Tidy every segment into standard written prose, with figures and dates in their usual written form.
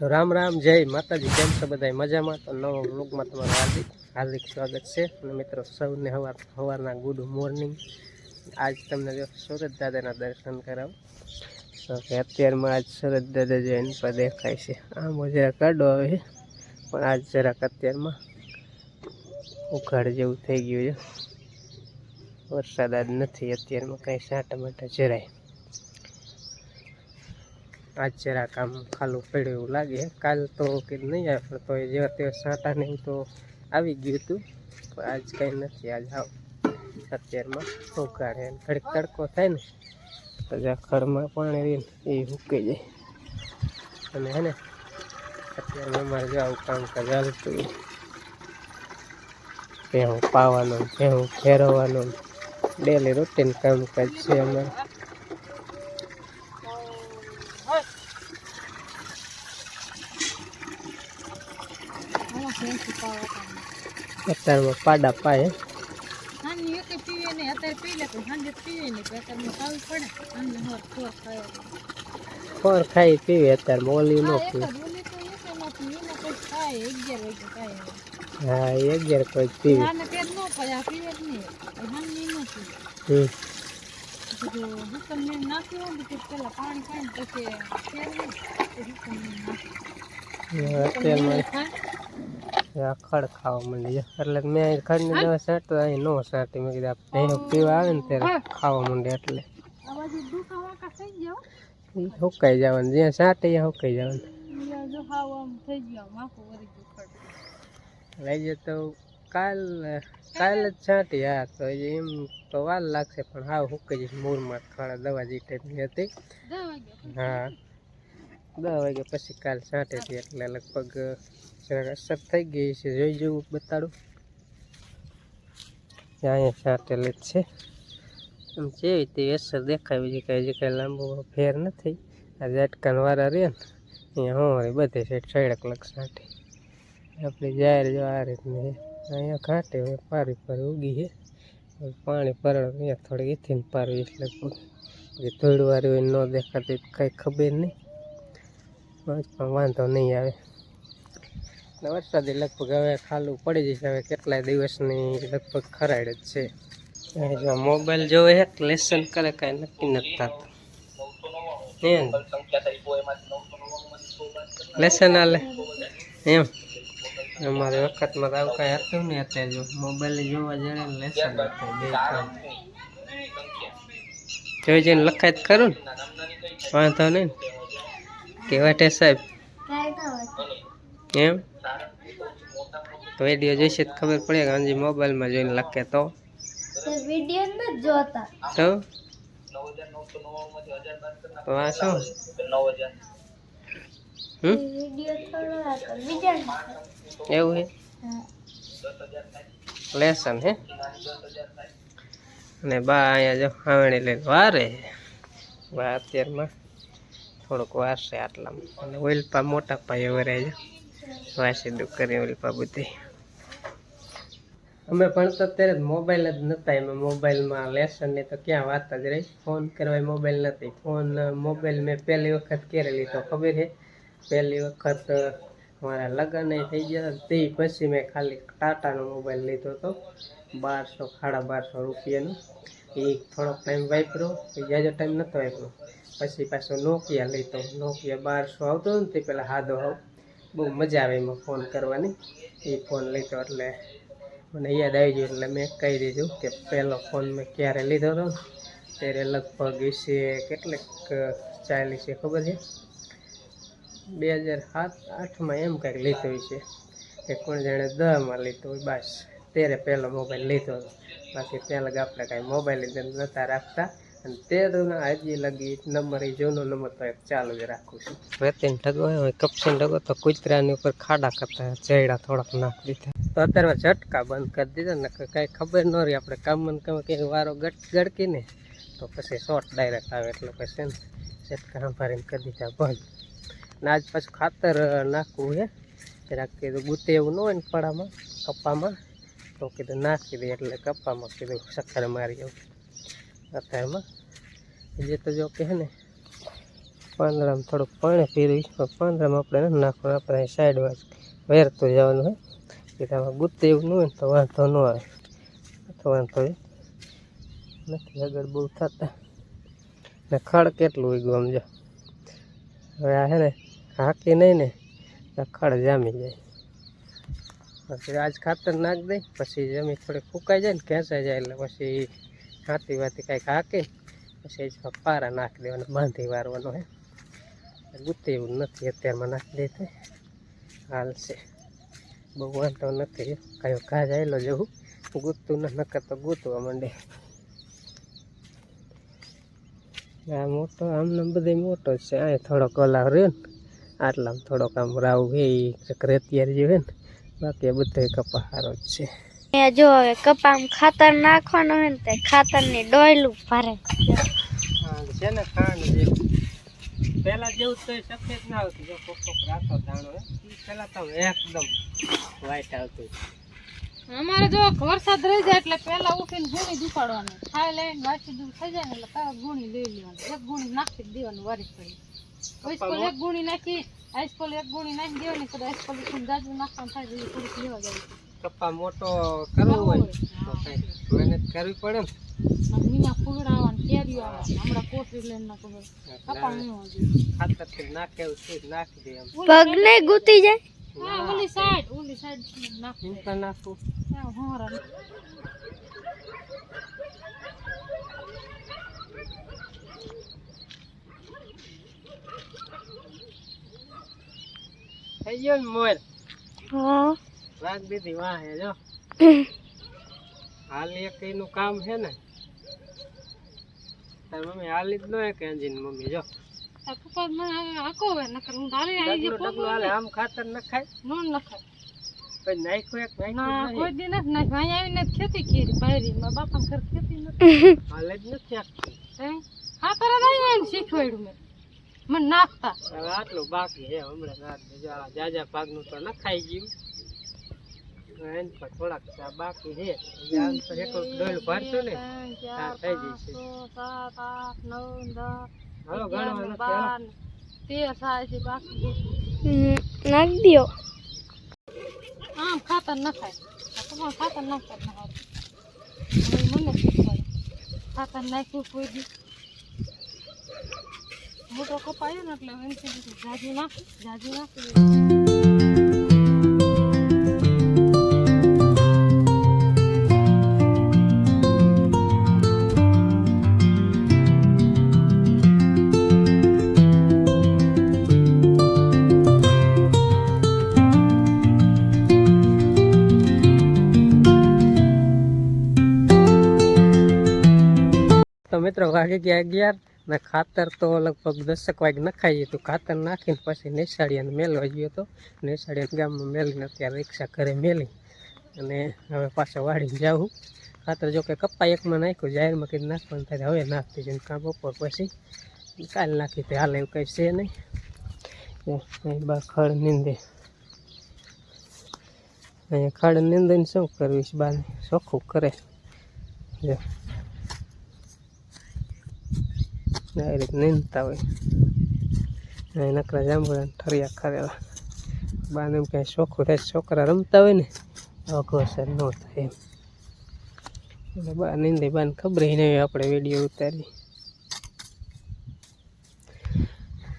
તો રામ રામ, જય માતાજી. કેમ છો બધા? મજામાં? તો નવો વ્લોગમાં તમારું હાર્દિક સ્વાગત છે. અને મિત્રો સૌને સવારના ગુડ મોર્નિંગ. આજ તમને જો સુરત દાદાના દર્શન કરાવું. તો કે અત્યારમાં આજ સુરત દાદા જે એની પર દેખાય છે. આમ જરા કાઢો આવે છે, પણ આજ જરાક અત્યારમાં ઉઘાડ જેવું થઈ ગયું છે. વરસાદ આજ નથી અત્યારમાં, કાંઈ છાંટા માટા જરાય. આજ જરાક આમ ખાલું પડ્યું એવું લાગે. કાલ તો કે નહીં આવે, પણ તો જેવા તેવા સાંટા ને એવું તો આવી ગયું હતું. પણ આજ કંઈ નથી. આજ આવ અત્યારમાં ઉઘાડે, ઘડીક તડકો થાય ને તો જ્યાં ખડમાં પાણી રહીને એ સૂકાઈ જાય. અને હે ને અત્યારમાં અમારે જો આવું કામકાજ હાલતું, ભેહું પાવાનું, ભેહું ફેરવવાનું, ડેલી રૂટીન કામકાજ છે અમારે. અત્યારમાં પાડા પાય ખોર ખાઈ પીવે. અત્યારમાં ઓલી ન પીવે. હા, 11 કોઈ પીવે. અત્યારમાં ખડ ખાવા માંડી, એટલે મેં ખડની દવા છાંટતો, અહીં ન છાંટી. મેં કીધું ભેહું પીવા આવે ને ત્યારે ખાવા માંડે, એટલે સુકાઈ જવાનું. જ્યાં છાંટે ત્યાં સુકાઈ જવાનું. લઈ તો કાલ જ છાંટી. હા, તો એમ તો વાર લાગશે, પણ હાવ સુકાઈ જશે. મૂળમાં ખાડા દવા જે ટાઈપની હતી. હા, 10 વાગ્યા પછી કાલ છાંટી હતી, એટલે લગભગ અસર થઈ ગઈ છે. જોઈ જેવું બતાડું, અહીંયા છાંટેલી જ છે. આમ જેવી તે અસર દેખાય. બીજી કાંઈ લાંબુ ફેર નથી. આ ઝટકાન વાળા રહે ને અહીંયા હોય બધે સડક લગ છાંટી. આપણી જાહેર જો આ રીતની અહીંયા ઘાટે હોય, પારી ઉગી છે. પાણી પરળ અહીંયા થોડી એથીને પારવી, એટલે ધૂળવાળી હોય ન દેખાતી, કંઈ ખબર નહીં. પણ વાંધો નહીં આવે. વરસાદી લગભગ હવે ખાલું પડી જશે. હવે કેટલાય દિવસની લગભગ ખરાડ જ છે. જો મોબાઈલ જોવે છે, લેસન કરે, કાંઈ નક્કી નથી થતું. લેસન હાલે એમ. અમારી વખતમાં તો આવું કાંઈ હતું નહીં. અત્યારે જો મોબાઈલ જોવા જડે ને લેસન બે કામ જોઈ જઈને લખાય જ ખરું ને, વાંધો નહીં કે વાટે સાહેબ એમ. તો વિડીયો જોઈશે તો ખબર પડે કે અંજી મોબાઈલમાં જોઈને લખે તો વિડીયો ન જોતા તો આ શું એવું હે લેસન હે. અને બા અહીંયા જો હાવણી લઈને વારે. બા અત્યારમાં થોડુંક વારશે આટલામાં. અને ઓઇલપા મોટા પાયે વરાય છે. વાસીદું કરી ઓઇલપા બધી. અમે ભણતો ત્યારે મોબાઈલ જ નહોતા. એમાં મોબાઈલમાં લેસનની તો ક્યાં વાત જ રહી. ફોન કરવા મોબાઈલ નથી. મોબાઈલ મેં પહેલી વખત ક્યારે લીધો ખબર છે? પહેલી વખત મારા લગ્ન થઈ ગયા તે પછી મેં ખાલી ટાટાનો મોબાઈલ લીધો હતો. 1200 રૂપિયાનો. એ થોડોક ટાઈમ વાપર્યો, જાજો ટાઈમ નહોતો વાપર્યો. પછી પાછો નોકિયા લીધો. નોકિયા 1200 આવતો ને તે પેલા હાદો હાવ બહુ મજા આવે એમાં ફોન કરવાની. એ ફોન લીધો એટલે મને યાદ આવી ગયું, એટલે મેં કહી દીધું કે પહેલો ફોન મેં ક્યારે લીધો હતો ને ત્યારે લગભગ છે કેટલેક 40 છે ખબર છે, 2007-8માં એમ કંઈક લીધો હોય છે. કે કોણ જાણે 10માં લીધો હોય. બસ ત્યારે પહેલો મોબાઈલ લીધો હતો. બાકી ત્યાં લગી આપણે કાંઈ મોબાઈલ નહોતા રાખતા. અને તે તો હજી લગી નંબર એ જૂનો નંબર તો ચાલુ જ રાખું છું. રેતીને ઢગો હોય, કપસીને ઢગો તો કૂતરાની ઉપર ખાડા કરતા ચેડા થોડાક નાખી દીધા. તો અત્યારે ઝટકા બંધ કરી દીધા ને કાંઈ ખબર ન રહી. આપણે કામમાં કંઈક વારો ગડકી ને તો પછી શોર્ટ ડાયરેક્ટ આવે, એટલે પછી ને ઝટકા સંભાળીને કરી દીધા બંધ. ને આજ પાછું ખાતર નાખવું છે. જરાક કીધું ગુતે એવું ન હોય ને પડામાં કપ્પામાં, તો કીધું નાખી દે. એટલે કપ્પામાં કીધું સખર મારી આવું અત્યારમાં. જે તો જો કે ને પાંદડામાં થોડુંક પાણી પીર્યું પણ પાંદડામાં આપણે નથી નાખવાનું, આપણે સાઈડમાં વેરતું જવાનું હોય એટલે આમાં ગુત્તે એવું ન હોય ને તો વાંધો ન આવે. તો વાંધો નથી આગળ બહુ થતા ને ખડ કેટલું ઉગ્યું સમજો. હવે આ હે ને હાકી નહીં ને તો ખડ જામી જાય. પછી આજ ખાતર નાખી દઈ પછી જમીન થોડીક ફૂંકાઈ જાય ને ખેંચાઈ જાય એટલે પછી હાથી વાથી કાંઈક હાકી પછી પારા નાખી દેવાના, બાંધી વારવાનો હે. ગુત્તે એવું નથી અત્યારમાં નાખી દે તો હાલશે, બહુ વાંધો નથી. કયો ઘા જાયેલો જવું ગુતું ન નકર તો ગૂંતવા માંડે. આ મોટો આમને બધે મોટો જ છે. અહીં થોડોક ઓલા રહ્યો ને આટલામાં થોડોક આમ રાવ હે રેતિયાર જેવો હે ને, બાકી બધો કપા સારો જ છે. જો હવે કપામાં ખાતર નાખવાનું હોય ને તે ખાતરની ડોયલું ભરે છે ને ખાંડ જેવું. પેલા જેવું તો સફેદ ના આવતું, જો કોક રાતો દાણો હે પેલા તો એકદમ વ્હાઈટ આવતું. અમારે જો વરસાદ રહી જાય એટલે પેલા ઉઠીને ગુણી દુપાડવાનું, ખાઈ લઈને વાંચી દૂર થઈ જાય ને એટલે તરત ગુણી લઈ લેવાનું, એક ગુણી નાખી દેવાનું વારી પડી. આઈસકોલ એક ગુણી નાખી, આઈસકોલ એક ગુણી નાખી દેવાની, કદાચ આઈસકોલ જાજુ નાખવાનું થાય એટલે થોડીક લેવા જાય. કપા મોટો કરવો હોય તો કઈ મહેનત કરવી પડે ને. મીના ફૂગડા આવવાનું, કેરીઓ આવવાનું, હમણાં કોથળી લઈને ના ખબર કપા નહીં હોય. ખાતર નાખે એવું છે નાખી દે એમ. પગને ગુતી જાય. હા ઓલી સાઈડ નાખી હું તો નાખું. હોરા થઈ ગયો ને મોર. હા રાખ દીધી વાહે જો. હાલ એક એનું કામ છે ને તાર મમ્મી હાલી જ ન એક એન્જિન મમ્મી જો. પપ્પા મને આકો હવે નકર હું ડાલી આવી ડગલું હાલે આમ ખાતર નખાય નું નખાય કોઈ નાખ્યું એક ના નાખ્યું કોઈ દી નથી નાખ્યું. અહીંયા આવીને જ ખેતી કરી પાયરી, મારા બાપા ઘર ખેતી નથી. હાલે જ નથી આખતું. ખાતર જ આવીને શીખવાડ્યું મેં મને નાખતા. હવે આટલું બાકી છે હમણાં રાત જો આ જાજા ભાગનું તો નખાઈ ગયું. એન પર થોડાક બાકી છે આમ તો એક ડોલ ભરશું ને આ થઈ જશે. 7 8 9 10 હાલો ગણવાનું 12 13 થાય છે બાકી. નાખી દો. આમ ખાતર નખાય, તમારે ખાતર નાખતા ના આવે. મને શીખવાડે ખાતર નાખ્યું કોઈ દી મોટો કપાયો ને એટલે એમ જાજુ નાખી તો મિત્રો વાગી ગયા 11 ને ખાતર તો લગભગ 10 વાગે નખાઈએ તો ખાતર નાખીને પછી નેસાડીને મેલવા ગયો તો નેસાડીને ગામમાં મેલીને અત્યારે રિક્ષા ઘરે મેલી અને હવે પાછા વાળીને જાઉં. ખાતર જો કે કપ્પા એકમાં નાખ્યું, જાહેરમાં કંઈ નાખવાનું થાય હવે નાખતી જઈને કાં બપોર પછી કાલે નાખી તો હાલ એવું કંઈ છે નહીં. બા ખડ નીંદે અહીંયા ખડ નીંદીને શું કરવીશ બાને ચોખ્ખું કરે જો આ રીતે નીંદતા હોય. અહીં નકરા જાંબુડા ઠરિયા ખરેલા બાને એમ ક્યાંય ચોખ્ખું થાય, છોકરા રમતા હોય ને અઘોસર ન થાય એમ એટલે બા નીંદી બાને ખબર નહીં આપણે વિડીયો ઉતારી.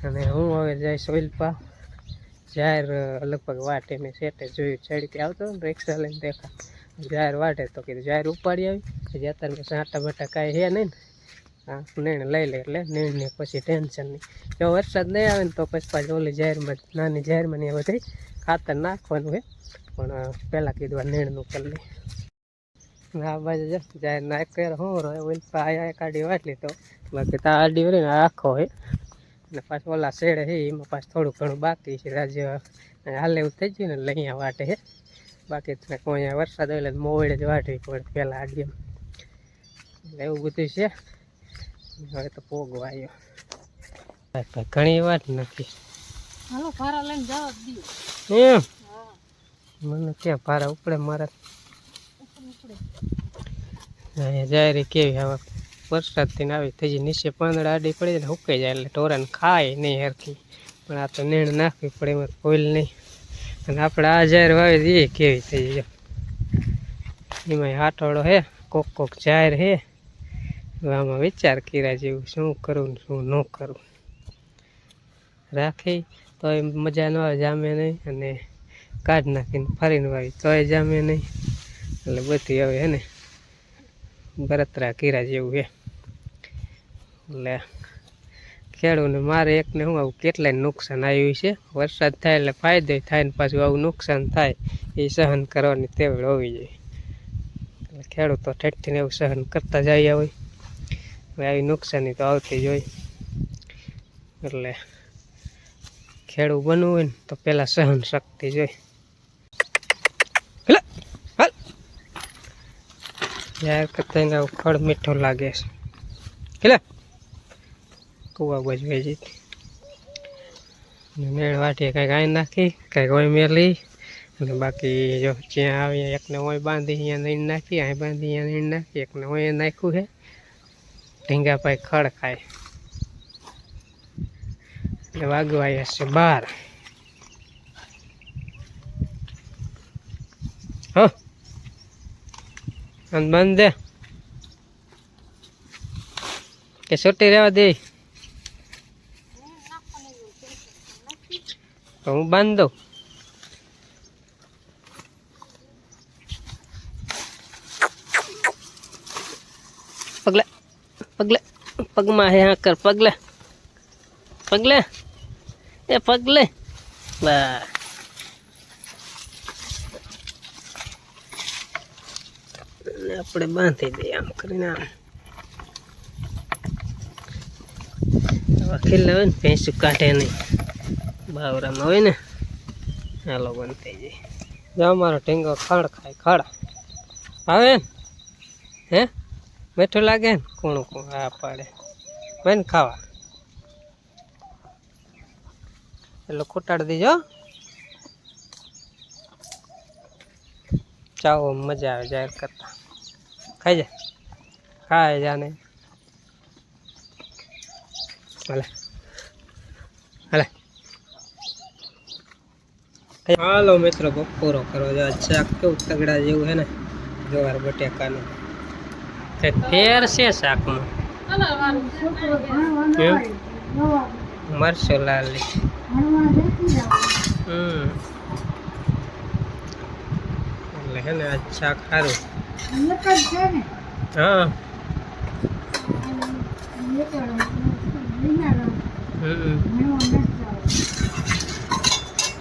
અને હું હવે જઈશ ઓઇલપા જાહેર લગભગ વાટે મેં સેટે જોયું ચડીથી આવતો ને રિક્ષા લઈને દેખા જાહેર વાટે તો કીધું જાહેર ઉપાડી આવી પછી અત્યારે સાટા બાટા કાંઈ હે નહીં ને હા નીણ લઈ લે એટલે નીણને પછી ટેન્શન નહીં. જો વરસાદ નહીં આવે ને તો પછી પાછી ઓલી જાહેરમાં નાની જાહેરમાં ને બધી ખાતર નાખવાનું હોય પણ પહેલાં કીધું આ નીણનું કરી લઈ. આ બાજુ જાહેર નાખ કરે હું રહે ઓઇલપા આયા કાઢી વાટલી તો બાકી તો આડી હોય ને આખો હોય અને પાછું ઓલા શેડે છે એમાં પાછું થોડું ઘણું બાકી છે. રાજ્ય હાલ એવું થઈ ગયું ને એટલે અહીંયા વાટે છે, બાકી કોઈ અહીંયા વરસાદ હોય એટલે મોવડે જ વાટવી પડે પહેલાં આડી એમ એટલે એવું બધું છે. હવે તો પોગો આવ્યો ઘણી વાત નથી. હાલો ભારા લઈને જવા દઈએ એમ મને ક્યાં ભારા ઉપડે મારા અહીંયા જાહેરી કેવી હવે વરસાદથી ને આવી થઈ જાય નીચે પાંદડા આડી પડી જાય ને સુકાઈ જાય એટલે ઢોરાને ખાય નહીં હરખી. પણ આ તો નીણ નાખવી પડે એમાં કોઈલ નહીં. અને આપણે આ જાહેર વાવી દઈએ કેવી થઈ જાય. એમાં હાટોડો હે કોક જાહેર હે. હવે આમાં વિચાર કર્યા જેવું શું કરું ને શું ન કરું. રાખી તો એ મજા ન આવે જામે નહીં, અને કાઢ નાખીને ફરીને વાવી તોય જામે નહીં. એટલે બધી હવે હે ને બળતરા કર્યા જેવું છે. એટલે ખેડૂને મારે એકને હું આવું કેટલાય નુકસાન આવ્યું છે. વરસાદ થાય એટલે ફાયદો થાય ને પાછું આવું નુકસાન થાય એ સહન કરવાની તેવડ હોવી જોઈએ. એટલે ખેડૂતો ઠેઠથી એવું સહન કરતા જાય હોય. હવે આવી નુકસાની તો આવતી જ હોય. એટલે ખેડૂત બનવું હોય ને તો પહેલાં સહન શક્તિ જોઈએ. યાર કરતા એને આવું ખડ મીઠો લાગે છે. એટલે કુવા બાજુ વેચી મેળ વાટીએ કાંઈક આઈ નાખી, કાંઈક ઓય મેલી, અને બાકી જો જ્યાં આવી એકને ઓય બાંધી અહીંયા નીણ નાખી, અહીં બાંધી અહીંયા નીણ નાખી, એકને ઓય નાખ્યું છે. ઢીંગા પાઈ ખડ ખાય એટલે વાગવા આવ્યા છે 12. હા અને બંધ દે કે છૂટી રહેવા દે તો હું બાંધ દઉં. પગલે પગલે પગમાં હે કર પગલે પગલે એ પગલે બસ આપણે બાંધી દઈએ આમ કરીને. આમ ખીલા હોય ને ભેંસું કાઢે નહીં, બાવરામાં હોય ને. હાલો બંધ થઈ જાય. જો અમારો ઢીંગો ખડ ખાય ખડ આવે ને. હે મીઠું લાગે ને કોણ હા પાડે ભાઈ ને ખાવા એટલે ખૂટાડી દીજો. ચાવો મજા આવે જાહેર કરતા. ખાઈ જાય ખાય જાને. હાલે હાલે હાલો મિત્રો બપોરો કરો. જો શાક કેવું તગડા જેવું છે ને જવાર બટેકાનું. કંઈક ફેર છે શાકમાં. મરચો લાલ એટલે હે ને આ શાક સારું. હા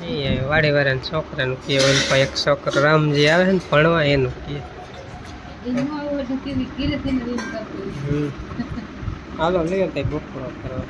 એ વાડી વાળાને છોકરાનું કહે હોય. એક છોકરો રામજી આવે ને ભણવા એનું કહે. હાલો લે બપોરો કરવા.